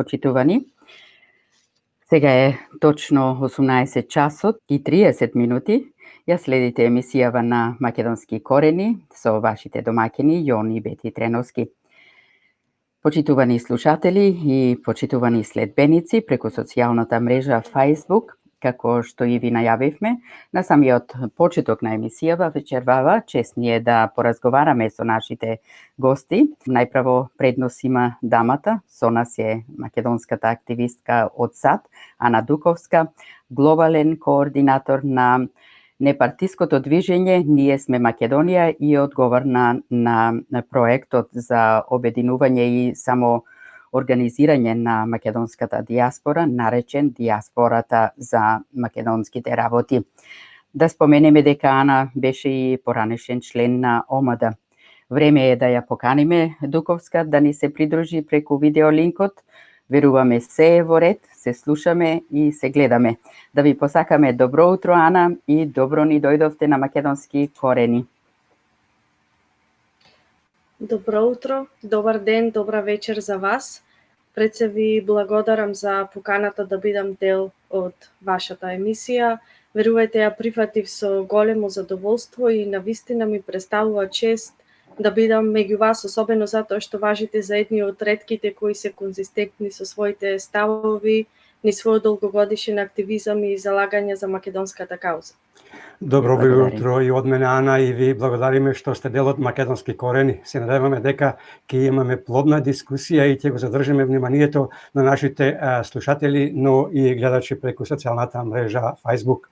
почитувани. Сега е точно 18 часот и 30 минути. Ја следите емисијава на Македонски корени со вашите домаќини Јон и Бети Треновски. Почитувани слушатели и почитувани следбеници преку социјалната мрежа Facebook, како што и ви најавивме, на самиот почеток на емисијава вечервава, чест ни е да поразговараме со нашите гости. Најпрво преднос има дамата, со нас е македонската активистка од САД, Ана Дуковска, глобален координатор на непартиското движење Ние сме Македонија и одговор на проектот за обединување и само организирање на македонската диаспора, наречен Диаспората за македонските работи. Да споменеме дека Ана беше и поранешен член на ОМД. Време е да ја поканиме Дуковска да ни се придружи преку видеолинкот. Веруваме се е во ред, се слушаме и се гледаме. Да ви посакаме добро утро, Ана, и добро ни дојдовте на Македонски корени. Добро утро, добар ден, добра вечер за вас. Пред се ви благодарам за поканата да бидам дел од вашата емисија. Верувајте, ја прифатив со големо задоволство и навистина ми представува чест да бидам меѓу вас, особено затоа што важите за едни од ретките кои се конзистентни со своите ставови, ни својот долгогодишен активизам и залагање за македонската кауза. Добро ви утро и од мене, Ана, и ви благодариме што сте дел од Македонски корени. Се надеваме дека ќе имаме плодна дискусија и ќе го задржиме вниманието на нашите слушатели, но и гледачи преку социјалната мрежа Facebook.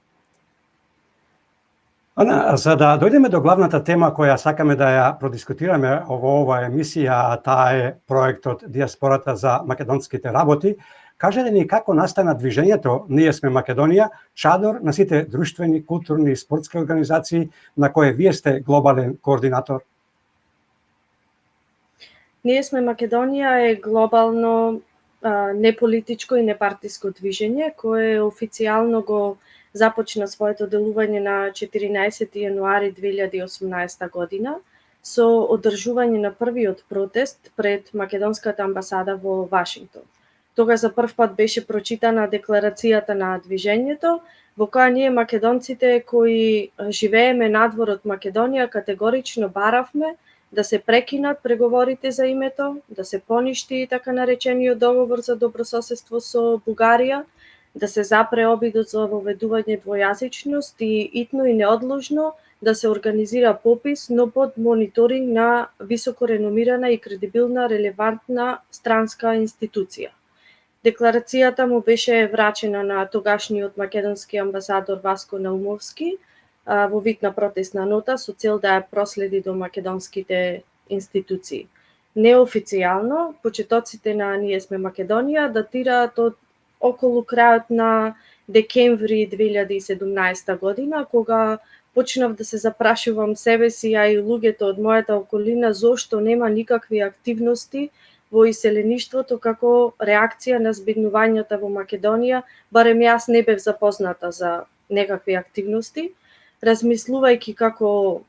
Ана, за да дојдеме до главната тема која сакаме да ја продискутираме во оваа емисија, а таа е проектот Диаспората за македонските работи, кажете ни како настана движењето Ние сме Македонија, чадор на сите друштвени, културни и спортски организации на кои вие сте глобален координатор? Ние сме Македонија е глобално неполитичко и непартиско движење кое официјално го започна своето делување на 14 јануари 2018 година со одржување на првиот протест пред македонската амбасада во Вашингтон. Тога за прв пат беше прочитана декларацијата на движењето, во која ние македонците кои живееме надвор од Македонија категорично баравме да се прекинат преговорите за името, да се поништи така наречениот договор за добрососедство со Бугарија, да се запре обидот за воведување двојазичност и итно и неодложно да се организира попис, но под мониторинг на високо реномирана и кредибилна релевантна странска институција. Декларацијата му беше врачена на тогашниот македонски амбасадор Васко Наумовски во вид на протестна нота со цел да ја проследи до македонските институции. Неофицијално, почетоците на Ние сме Македонија датираат од околу крајот на декември 2017 година, кога почнав да се запрашувам себе си, а и луѓето од мојата околина, зошто нема никакви активности во иселеништвото како реакција на збеднувањата во Македонија, барем јас не бев запозната за некакви активности. Размислувајќи како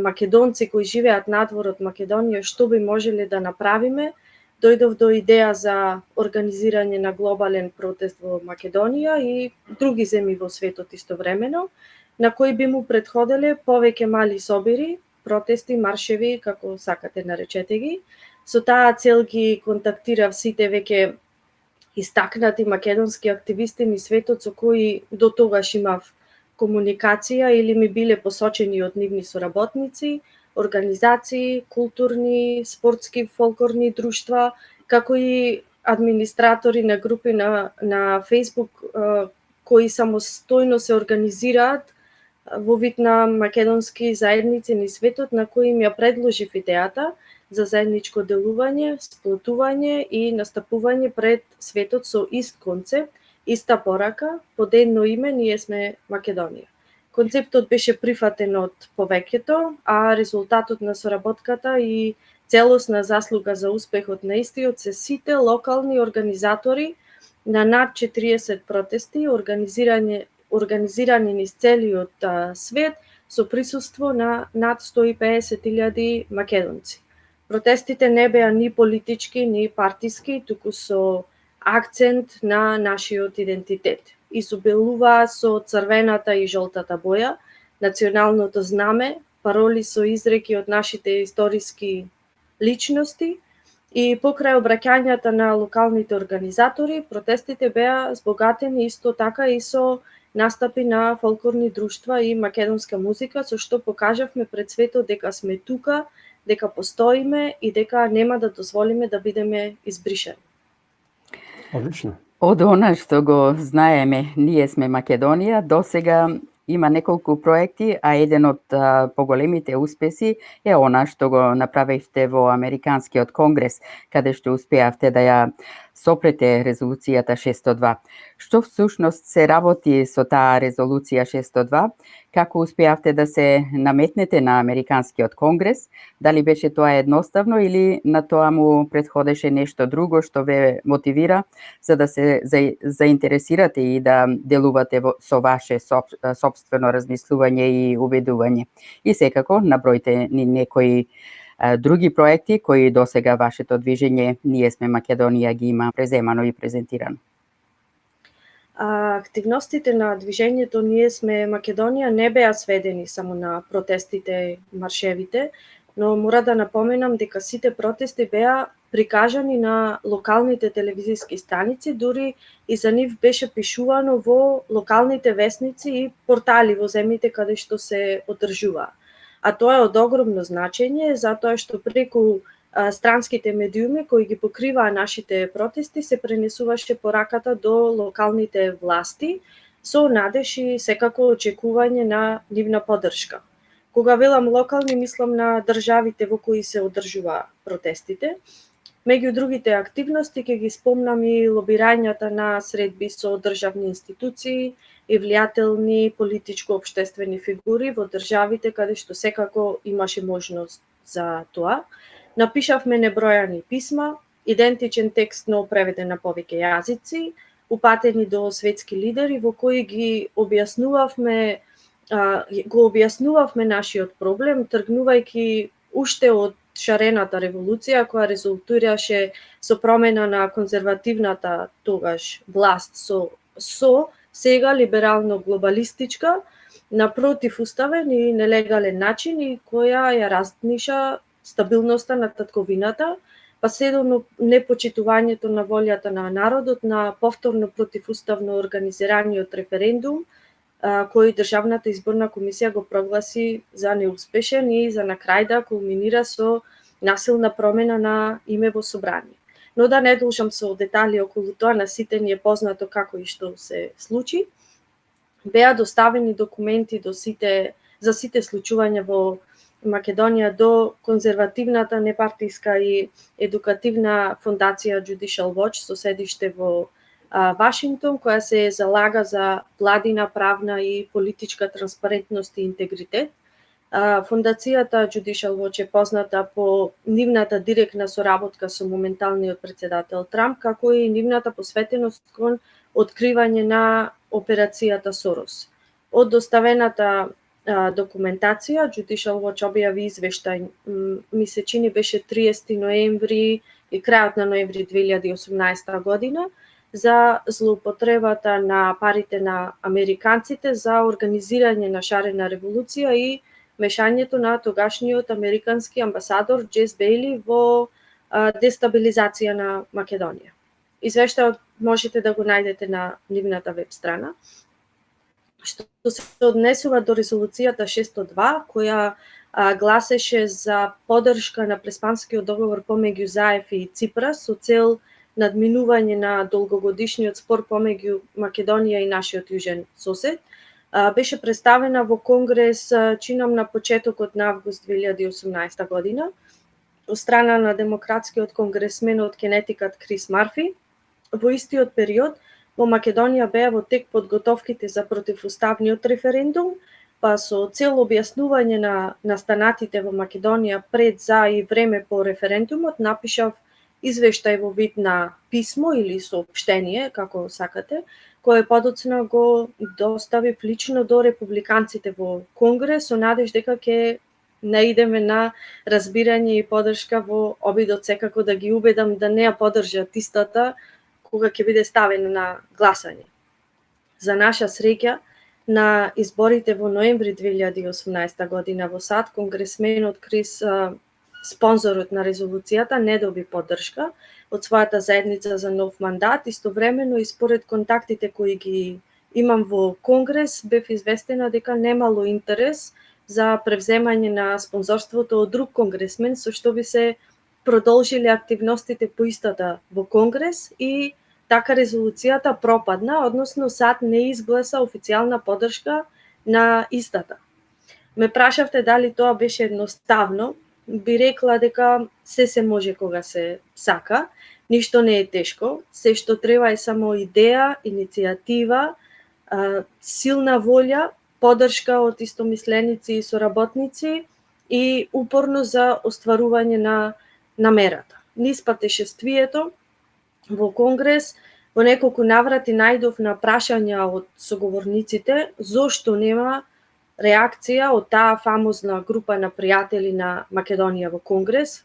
македонци кои живеат надвор од Македонија, што би можеле да направиме, дојдов до идеја за организирање на глобален протест во Македонија и други земји во светот истовремено, на кои би му претходеле повеќе мали собири, протести, маршеви, како сакате наречете ги. Со таа цел ги контактирав сите веќе истакнати македонски активисти низ светот со кои до тогаш имав комуникација или ми биле посочени од нивни соработници, организации, културни, спортски, фолклорни друштва, како и администратори на групи на Facebook кои самостојно се организираат во вид на македонски заедници низ светот, на кои им ја предложив идејата за заедничко делување, сплотување и настапување пред светот со ист концепт, иста порака, под едно име Ние сме Македонија. Концептот беше прифатен од повеќето, а резултатот на соработката и целосна заслуга за успехот на истиот се сите локални организатори на над 40 протести, организирани низ целиот свет, со присуство на над 150.000 македонци. Протестите не беа ни политички, ни партиски, туку со акцент на нашиот идентитет. Изобилува со црвената и жолтата боја, националното знаме, пароли со изреки од нашите историски личности и покрај обраќањата на локалните организатори, протестите беа збогатени исто така и со настапи на фолклорни друштва и македонска музика, со што покажавме пред светот дека сме тука, дека постоиме и дека нема да дозволиме да бидеме избришани. Одлично. Од она што го знаеме, ние сме Македонија, досега има неколку проекти, а еден од поголемите успеси е она што го направивте во Американскиот конгрес, каде што успеавте да ја сопрете резолуцијата 602. Што всушност се работи со таа резолуција 602? Како успеавте да се наметнете на Американскиот конгрес? Дали беше тоа едноставно или на тоа му претходеше нешто друго што ве мотивира за да се заинтересирате и да делувате со ваше собствено размислување и убедување? И секако набројте ни некои други проекти кои досега вашето движење Ние сме Македонија ги има преземано и презентирано. Активностите на движењето Ние сме Македонија не беа сведени само на протестите и маршевите, но мора да напоменам дека сите протести беа прикажани на локалните телевизиски станици, дури и за нив беше пишувано во локалните весници и портали во земјите каде што се одржува. А тоа е од огромно значење, затоа што преку странските медиуми кои ги покриваа нашите протести се пренесуваше пораката до локалните власти со надеж и секако очекување на нивна поддршка. Кога велам локални, мислам на државите во кои се одржува протестите. Меѓу другите активности ќе ги спомнам и лобирањата на средби со државни институции и влијателни политичко-општествени фигури во државите каде што секако имаше можност за тоа. Напишавме небројани писма, идентичен текст но преведен на повеќе јазици, упатени до светски лидери во кои го објаснувавме нашиот проблем, тргнувајќи уште од шарената револуција која резултираше со промена на конзервативната тогаш власт со сега либерално-глобалистичка на противуставен и нелегален начин и која ја раздниша стабилноста на татковината, па се до непочитувањето на волјата на народот на повторно противуставно организираниот референдум, кој Државната изборна комисија го прогласи за неуспешен и за на крај да кулминира со насилна промена на име во собрание. Но да не должам со детали околу тоа, на сите ни е познато како и што се случи. Беа доставени документи за сите случувања во Македонија до конзервативната непартиска и едукативна фондација Judicial Watch со седиште во Вашингтон, која се залага за владина, правна и политичка транспарентност и интегритет. Фондацијата Judicial Watch е позната по нивната директна соработка со моменталниот претседател Трамп, како и нивната посветеност кон откривање на операцијата Сорос. Од доставената документација, Judicial Watch објави извештај, ми се чини беше 30 ноември и крајот на ноември 2018 година, за злоупотребата на парите на американците за организирање на шарена револуција и мешањето на тогашниот американски амбасадор Джес Бејли во дестабилизација на Македонија. Извештајот можете да го најдете на нивната веб страна. Што се однесува до резолуцијата 602, која гласеше за поддршка на Преспанскиот договор помеѓу Заев и Ципрас со цел надминување на долгогодишниот спор помеѓу Македонија и нашиот јужен сосед, беше представена во Конгрес чинам на почетокот на август 2018 година од страна на демократскиот конгресмен од Конетикат Крис Марфи. Во истиот период во Македонија беа во тек подготовките за противуставниот референдум, па со цел објаснување на настанатите во Македонија пред, за и време по референдумот напишав извештај во вид на писмо или соопштение, како сакате, кое подоцна го доставив лично до републиканците во Конгрес со надеж дека ќе наидеме на разбирање и поддршка во обидот секако да ги убедам да не ја поддржат истата кога ќе биде ставен на гласање. За наша среќа, на изборите во ноември 2018 година во САД, конгресменот Крис, спонзорот на резолуцијата, не доби поддршка од својата заедница за нов мандат. Истовремено и според контактите кои ги имам во Конгрес, бев известена дека немало интерес за превземање на спонзорството од друг конгресмен, со што би се продолжили активностите по истата во Конгрес и така резолуцијата пропадна, односно САД не изгласа официјална поддршка на истата. Ме прашавте дали тоа беше едноставно, би рекла дека се може кога се сака, ништо не е тешко, се што треба е само идеја, иницијатива, силна волја, поддршка од истомисленици и соработници и упорно за остварување на намерата. Низ патешествието во Конгрес, во неколку наврати најдов на прашања од соговорниците зошто нема реакција од таа фамозна група на пријатели на Македонија во Конгрес,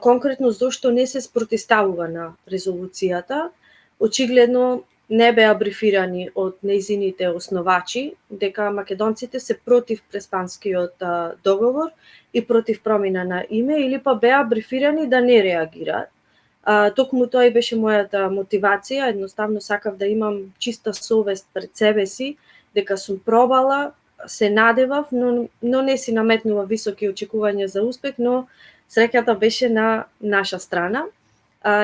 конкретно зошто не се спротивставува на резолуцијата. Очигледно не беа брифирани од нејзините основачи дека македонците се против Преспанскиот договор и против промена на име, или па беа брифирани да не реагираат. Токму тоа и беше мојата мотивација, едноставно сакав да имам чиста совест пред себе си, дека сум пробала, се надевав, но не си наметнува високи очекувања за успех, но среќата беше на наша страна.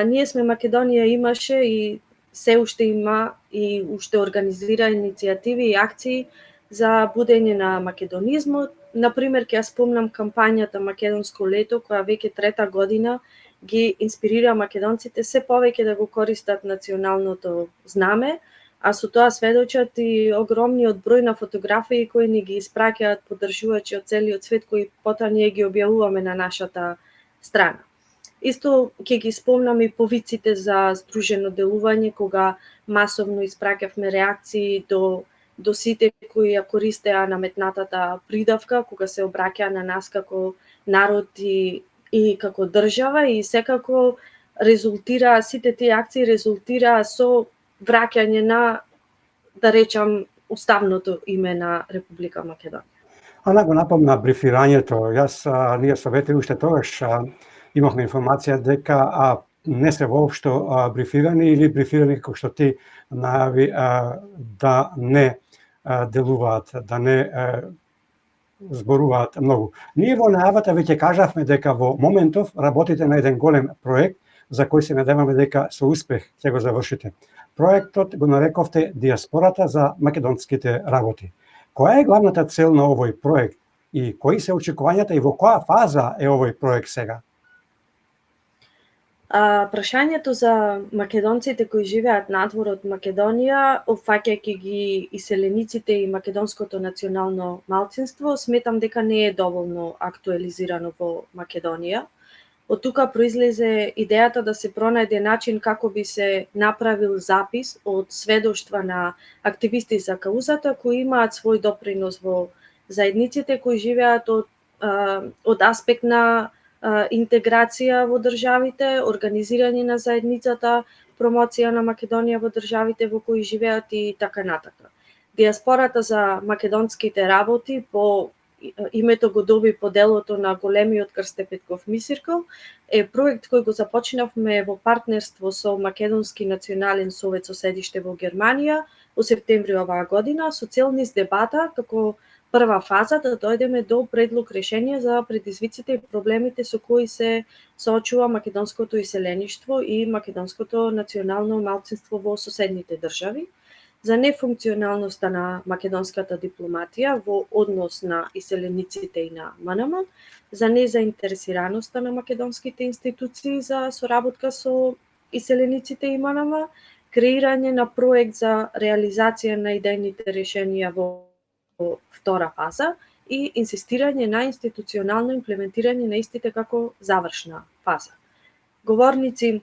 Ние сме Македонија имаше и се уште има и уште организира иницијативи и акции за будење на македонизмот. Например, ќе ја спомнам кампањата Македонско лето, која веќе трета година ги инспирира македонците се повеќе да го користат националното знаме, а со тоа сведочат и огромниот број на фотографии кои ни ги испраќаат поддржувачи од целиот свет, кои потоа ние ги објавуваме на нашата страна. Исто ќе ги спомнам и повиците за здружено делување, кога масовно испраќавме реакции до сите кои ја користеа наметнатата придавка, кога се обраќаа на нас како народ и како држава, и секако резултира, сите тие акции резултираа со враќање на, да речам, уставното име на Република Македонија. Ана го напомна брифирањето. Ние со Ветри уште тогаш имавме информација дека не се воопшто брифирани или брифирани како што ти најави да не делуваат, да не зборуваат многу. Ние во најавата веќе кажавме дека во моментов работите на еден голем проект за кој се надеваме дека со успех ќе го завршите. Проектот го нарековте Диаспората за македонските работи. Која е главната цел на овој проект и кои се очекувањата и во која фаза е овој проект сега? Прашањето за македонците кои живеат надвор од Македонија, опфаќајќи ги иселениците и македонското национално малцинство, сметам дека не е доволно актуализирано во Македонија. Од тука произлезе идејата да се пронајде начин како би се направил запис од сведоштва на активисти за каузата кои имаат свој допринос во заедниците кои живеат од аспект на интеграција во државите, организирање на заедницата, промоција на Македонија во државите во кои живеат и така натака. Диаспората за македонските работи, по името го доби по делото на големиот Крсте Петков Мисирков, е проект кој го започнавме во партнерство со Македонски национален совет со седиште во Германија во септември оваа година, со цел низ дебата како прва фаза да дојдеме до предлог решение за предизвиците и проблемите со кои се соочува македонското иселеништво и македонското национално малцинство во соседните држави, за нефункционалноста на македонската дипломатија во однос на иселениците и на МНМ, за незаинтересираноста на македонските институции за соработка со иселениците и МНМ, креирање на проект за реализација на идејните решенија во втора фаза и инсистирање на институционално имплементирање на истите како завршна фаза. Говорници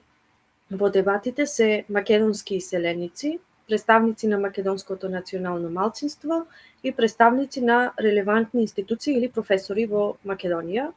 во дебатите се македонски иселеници, представници на македонското национално малцинство и представници на релевантни институции или професори во Македонија.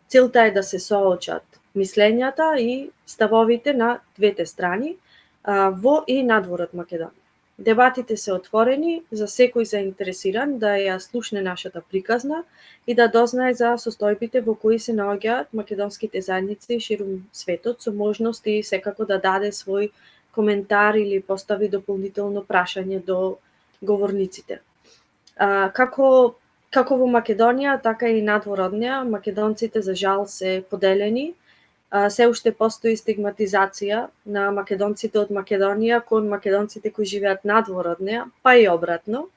Целта е да се соочат мислењата и ставовите на двете страни, во и надвор од Македонија. Дебатите се отворени за секој заинтересиран да ја слушне нашата приказна и да дознае за состојбите во кои се наоѓаат македонските заедници ширум светот, со можност и секако да даде свој коментар или постави дополнително прашање до говорниците. Како во Македонија, така и надвор од неа, македонците за жал се поделени. Се уште постои стигматизација на македонците од Македонија кон македонците кои живеат надвор од неа, па и обратно.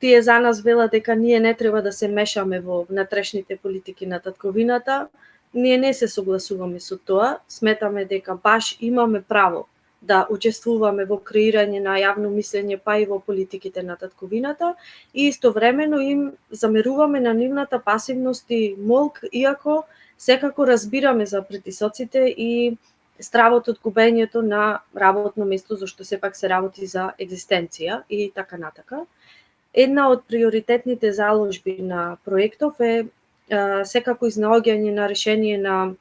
Тие за нас велат дека ние не треба да се мешаме во внатрешните политики на татковината. Ние не се согласуваме со тоа. Сметаме дека баш имаме право да учествуваме во креирање на јавно мислење, па и во политиките на татковината, и истовремено им замеруваме на нивната пасивност и молк, иако секако разбираме за притисоците и стравот од губењето на работно место, зашто сепак се работи за екзистенција и така натака. Една од приоритетните заложби на проектов е секако изнаоѓање на решение на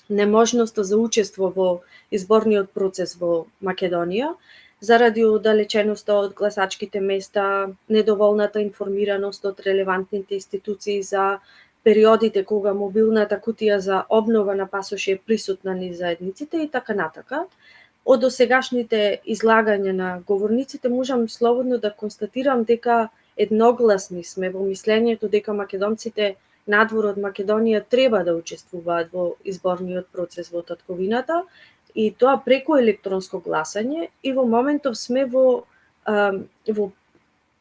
неможноста за учество во изборниот процес во Македонија, заради оддалеченоста од гласачките места, недоволната информираност од релевантните институции за периодите кога мобилната кутија за обнова на пасоши е присутна низ заедниците и така натака. Од досегашните излагања на говорниците можам слободно да констатирам дека едногласни сме во мислењето дека македонците надвор од Македонија треба да учествуваат во изборниот процес во татковината, и тоа преку електронско гласање, и во моментов сме во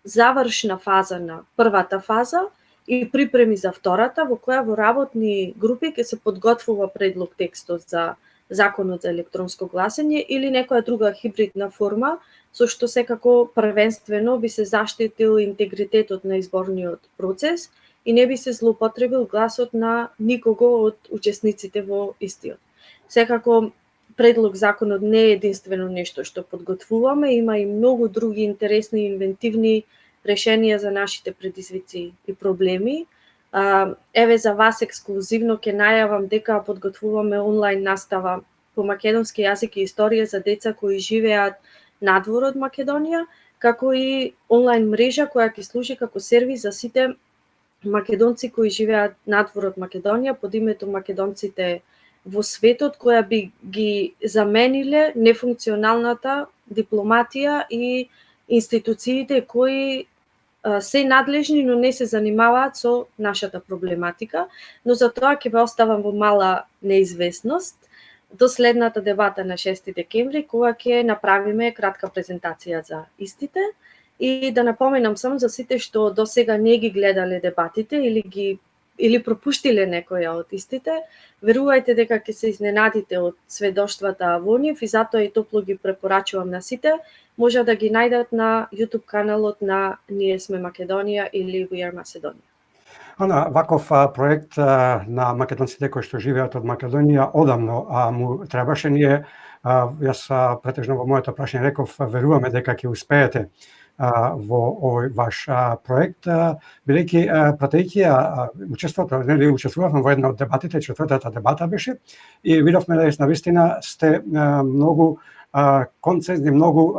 завршна фаза на првата фаза и припреми за втората, во која во работни групи ќе се подготвува предлог текстот за законот за електронско гласање или некоја друга хибридна форма, со што секако првенствено би се заштитил интегритетот на изборниот процес и не би се злоупотребил гласот на никого од учесниците во истиот. Секако, предлог законот не е единствено нешто што подготвуваме, има и многу други интересни и инвентивни решенија за нашите предизвици и проблеми. Еве за вас ексклузивно ќе најавам дека подготвуваме онлайн настава по македонски јазик и историја за деца кои живеат надвор од Македонија, како и онлайн мрежа која ќе служи како сервис за сите македонци кои живеат надвор од Македонија под името Македонците во светот, која би ги замениле нефункционалната дипломатија и институциите кои се надлежни, но не се занимаваат со нашата проблематика, но за тоа ќе ве оставам во мала неизвестност до следната дебата на 6 декември, кога ќе направиме кратка презентација за истите. И да напоменам само за сите што до сега не ги гледале дебатите или пропуштиле некоја од истите, верувајте дека ќе се изненадите од сведоштвата во нив, и затоа и топло ги препорачувам на сите. Може да ги најдат на YouTube каналот на Ние сме Македонија или We are Macedonia. Ана, ваков проект на македонците кои што живеат од Македонија одамно му требаше. Ние, јас претежно во моето прашање реков, веруваме дека ќе успеете во овој ваш проект, бидејќи пратејќи учеството, нели учествувавме во една од дебатите, четвртата дебата беше, и видовме да навистина сте многу концизни, многу,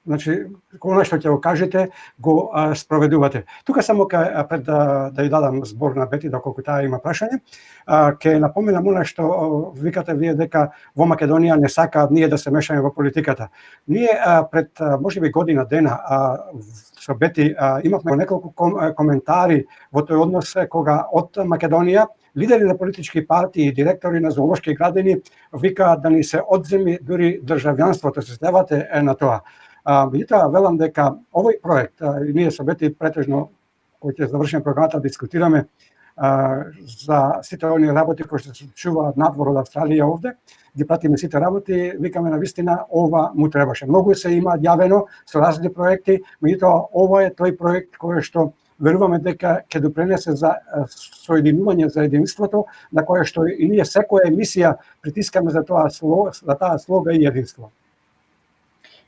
значи, она што ќе го кажете, го спроведувате. Тука само пред да ја дадам збор на Бети, доколку таа има прашање, ќе напоменам она што викате вие дека во Македонија не сакаат ние да се мешаме во политиката. Ние пред можеби година дена со Бети имавме неколку коментари во тој однос, кога од Македонија лидери на политички партии и директори на зоолошки градини викаат да ни се одземи дури државјанството, се ставате на тоа. Меѓутоа, велам дека овој проект, ние со Бети претежно, кој ќе завршиме програмата, дискутираме за сите оние работи кои што се случуваат надвор од Австралија овде, ги пратиме сите работи, викаме на вистина ова му требаше. Многу се има јавено со разни проекти, меѓутоа ова е тој проект кој што веруваме дека ќе допринесе за соединување, за единството, на кое што и ние секоја емисија притискаме за таа слога и единство.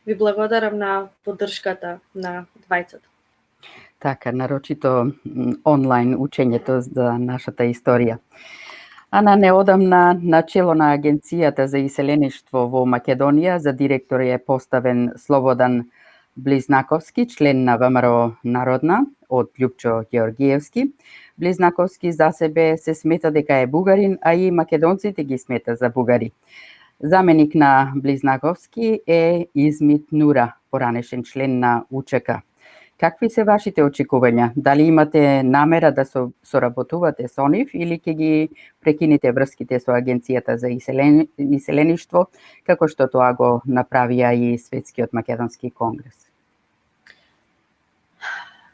Ви благодарам на поддршката на двајцата. Така, нарочито онлайн учењето за нашата историја. Ана неодамна начело на Агенцијата за иселеништво во Македонија за директор е поставен Слободан Близнаковски, член на ВМРО Народна од Љупчо Георгиевски. Близнаковски за себе се смета дека е бугарин, а и македонците ги смета за бугари. Заменик на Близнаковски е Измит Нура, поранешен член на УЧК. Какви се вашите очекувања? Дали имате намера да соработувате со нив или ќе ги прекинете врските со Агенцијата за иселеништво, како што тоа го направија и Светскиот македонски конгрес?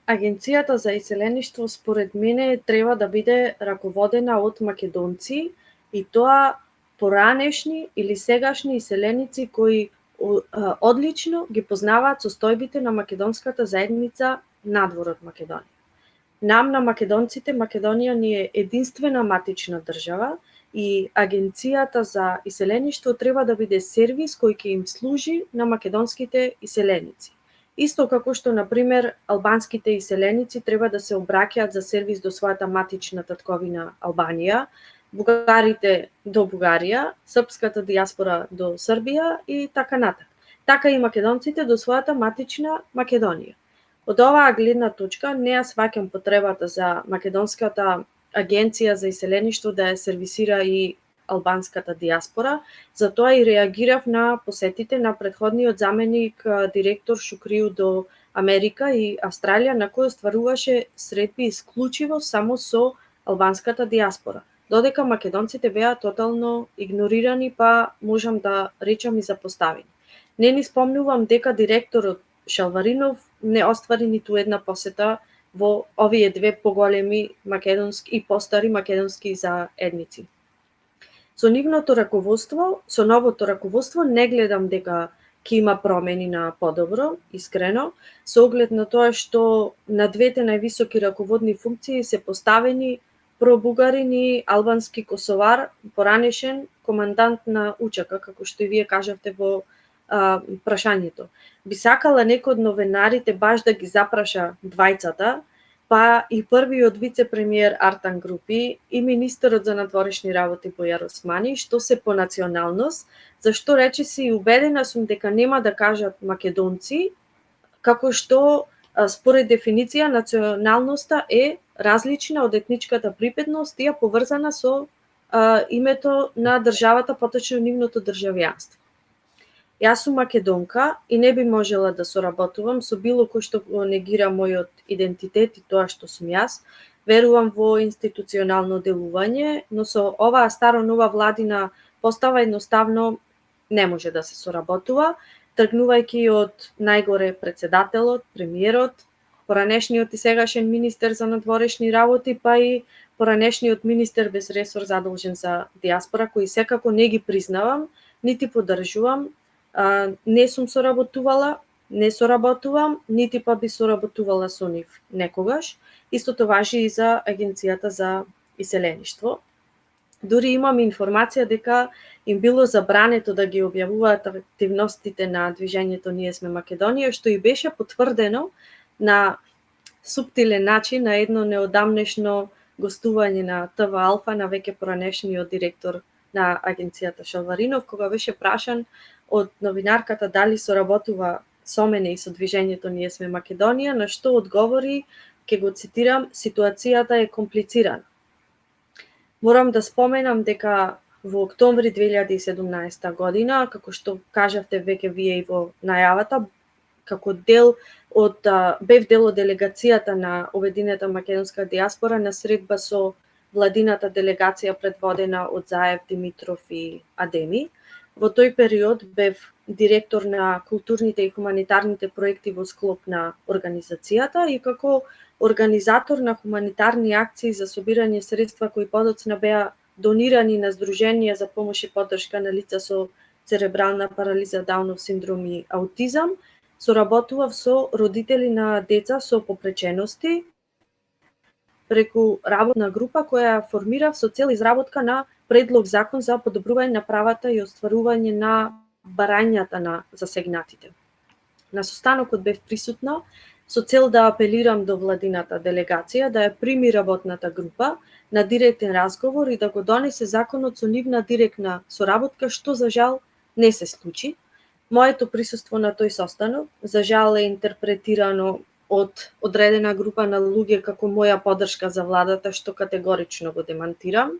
Агенцијата за иселеништво според мене треба да биде раководена од македонци и тоа поранешни или сегашни иселеници кои одлично ги познаваат состојбите на македонската заедница надвор од Македонија. Нам на македонците Македонија ни е единствена матична држава и Агенцијата за иселеништво треба да биде сервис кој ќе им служи на македонските иселеници. Исто како што, например, албанските иселеници треба да се обраќаат за сервис до својата матична татковина Албанија, бугарите до Бугарија, српската дијаспора до Србија и така натаму. Така и македонците до својата матична Македонија. Од оваа гледна точка не ја сваќам потребата за македонската агенција за иселеништво да ја сервисира и албанската дијаспора, затоа и реагирав на посетите на претходниот заменик директор Шукрију до Америка и Австралија, на кој остваруваше средби исклучиво само со албанската дијаспора. Додека македонците беа тотално игнорирани, па можам да речам и запоставени. Не ни спомнувам дека директорот Шалваринов не оствари ниту една посета во овие две поголеми македонски и постари македонски заедници. Со новото раководство не гледам дека ќе има промени на подобро, искрено, со оглед на тоа што на двете највисоки раководни функции се поставени пробугарин и албански косовар, поранешен командант на УЧК, како што и вие кажавте во прашањето. Би сакала некој од новинарите баш да ги запраша двајцата, па и првиот вице-премиер Артан Групи и министерот за надворешни работи Бојар Османи, што се по националност, зашто речиси убедена сум дека нема да кажат македонци, како што според дефиниција националноста е различна од етничката припадност и поврзана со името на државата, поточно нивното државјанство. Јас сум македонка и не би можела да соработувам со било кој што го негира мојот идентитет и тоа што сум јас. Верувам во институционално делување, но со оваа старо-нова владина постава едноставно не може да се соработува, тргнувајќи од најгоре председателот, премиерот, поранешниот и сегашен министер за надворешни работи, па и поранешниот министер без ресор задолжен за дијаспора, кои секако не ги признавам, нити поддржувам. Не сум соработувала, не соработувам, нити па би соработувала со нив некогаш. Истото важи и за Агенцијата за иселеништво. Дури имам информација дека им било забрането да ги објавуваат активностите на движењето Ние сме Македонија, што и беше потврдено на суптилен начин на едно неодамнешно гостување на ТВ Алфа на веќе поранешниот директор на Агенцијата Шалваринов, кога беше прашан од новинарката дали соработува со мене и со движењето Ние сме Македонија, на што одговори, ќе го цитирам, ситуацијата е комплицирана. Морам да споменам дека во октомври 2017 година, како што кажавте веќе вие и во најавата, како бев дел од делегацијата на Обединета македонска дијаспора на средба со владината делегација предводена од Заев, Димитров и Адеми. Во тој период бев директор на културните и хуманитарните проекти во склоп на организацијата и како организатор на хуманитарни акции за собирање средства кои подоцна беа донирани на Сдружение за помош и поддршка на лица со церебрална парализа, Даунов синдром и аутизам, соработував со родители на деца со попречености преку работна група која формирав со цел изработка на предлог закон за подобрување на правата и остварување на барањата на засегнатите. На состанокот бев присутна со цел да апелирам до владината делегација да ја прими работната група на директен разговор и да го донесе законот со нивна директна соработка, што за жал не се случи. Моето присуство на тој состанок за жал е интерпретирано од одредена група на луѓе како моја поддршка за владата, што категорично го демантирам.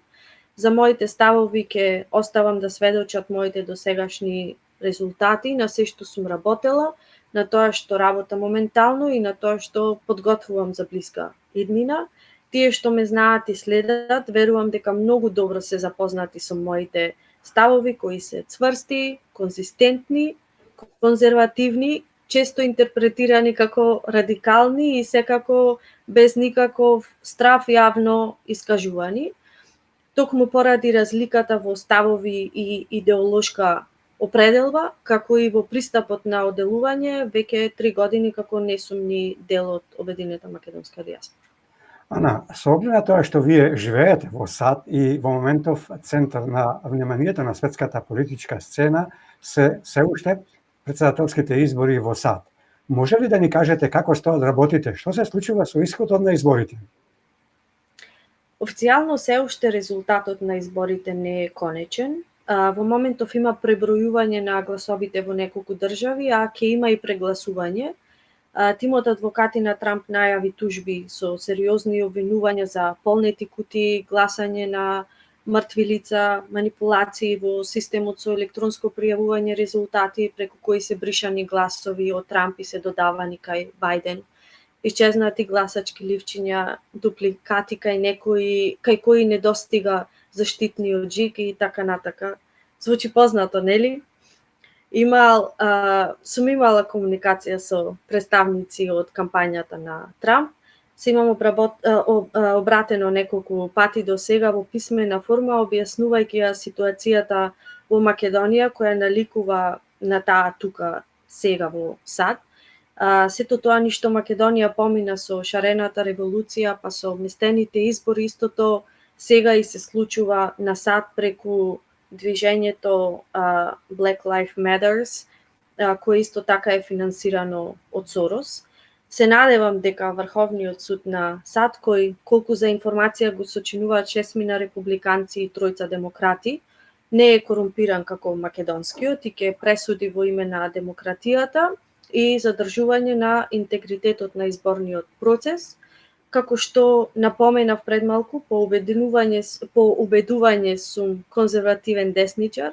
За моите ставови ќе оставам да сведочат моите досегашни резултати на се што сум работела, на тоа што работам моментално и на тоа што подготвувам за блиска иднина. Тие што ме знаат и следат, верувам дека многу добро се запознати со моите ставови кои се цврсти, конзистентни, конзервативни, често интерпретирани како радикални и секако без никаков страф јавно искажувани. Токму поради разликата во ставови и идеолошка определба, како и во пристапот на оделување, веќе 3 години како не сум ни дел од обединета македонска диаспора. Ана, со оглед на тоа што вие живеете во САД и во моментов центар на вниманието на светската политичка сцена се уште председателските избори во САД. Може ли да ни кажете како стоат работите? Што се случува со исходот на изборите? Официјално се уште резултатот на изборите не е конечен. Во моментов има пребројување на гласовите во неколку држави, а ќе има и прегласување. Тимот адвокати на Трамп најави тужби со сериозни обвинувања за полнети кутии, гласање на мртви лица, манипулации во системот со електронско пријавување резултати преку кои се бришани гласови од Трамп и се додавани кај Бајден. Исчезнати гласачки ливчиња, дупликати кај кои недостига заштитни од жиг и така натака. Звучи познато, нели? Сум имала комуникација со представници од кампањата на Трамп. Се имам обратено неколку пати до сега во писмена форма, објаснувајќи ја ситуацијата во Македонија, која наликува на таа тука сега во САД. Сето тоа ништо Македонија помина со шарената револуција, па со вместените избори, истото сега и се случува на САД преку движењето Black Lives Matters, кое исто така е финансирано од Сорос. Се надевам дека Врховниот суд на САД, кој колку за информација го сочинуваат 6 републиканци и 3 демократи, не е корумпиран како македонскиот и ќе пресуди во име на демократијата и задржување на интегритетот на изборниот процес, како што напоменав пред малку, по убедување сум конзервативен десничар,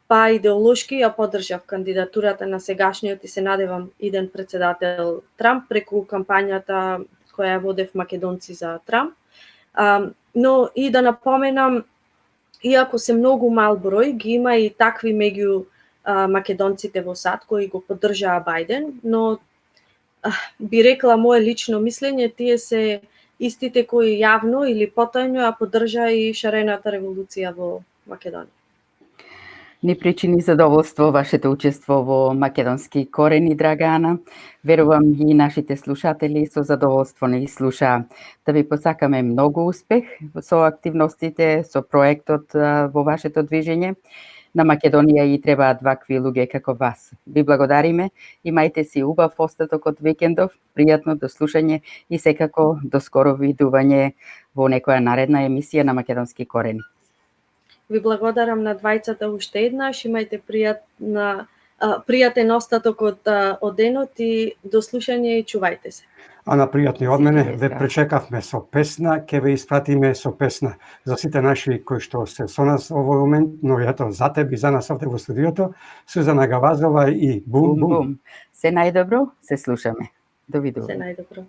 па идеолошки ја поддржав кандидатурата на сегашниот и се надевам иден председател Трамп преку кампањата која водев Македонци за Трамп. Но и да напоменам, иако се многу мал број, ги има и такви меѓу македонците во САД кои го поддржаа Бајден, но би рекла мое лично мислење, тие се истите кои јавно или потајно ја поддржаа и шарената револуција во Македонија. Ни причини задоволство вашето учество во Македонски корени, драга Ана. Верувам и нашите слушатели со задоволство ни слушаа. Да ви посакаме многу успех со активностите, со проектот во вашето движење. На Македонија и требаат вакви луѓе како вас. Ви благодариме, имајте си убав остаток од викендов, пријатно до слушање и секако до скоро видување во некоја наредна емисија на Македонски корени. Ви благодарам на двајцата уште еднаш, имајте пријатен остаток од денот и до слушање и чувајте се. Ана, пријатни од мене, ве пречекавме со песна, ќе ве испратиме со песна за сите наши кои што се со нас овој момент, но ето за тебе и за нас овде во студиото, Сузана Гавазова и Бум Бум. Се најдобро, се слушаме. Довидување. Се најдобро.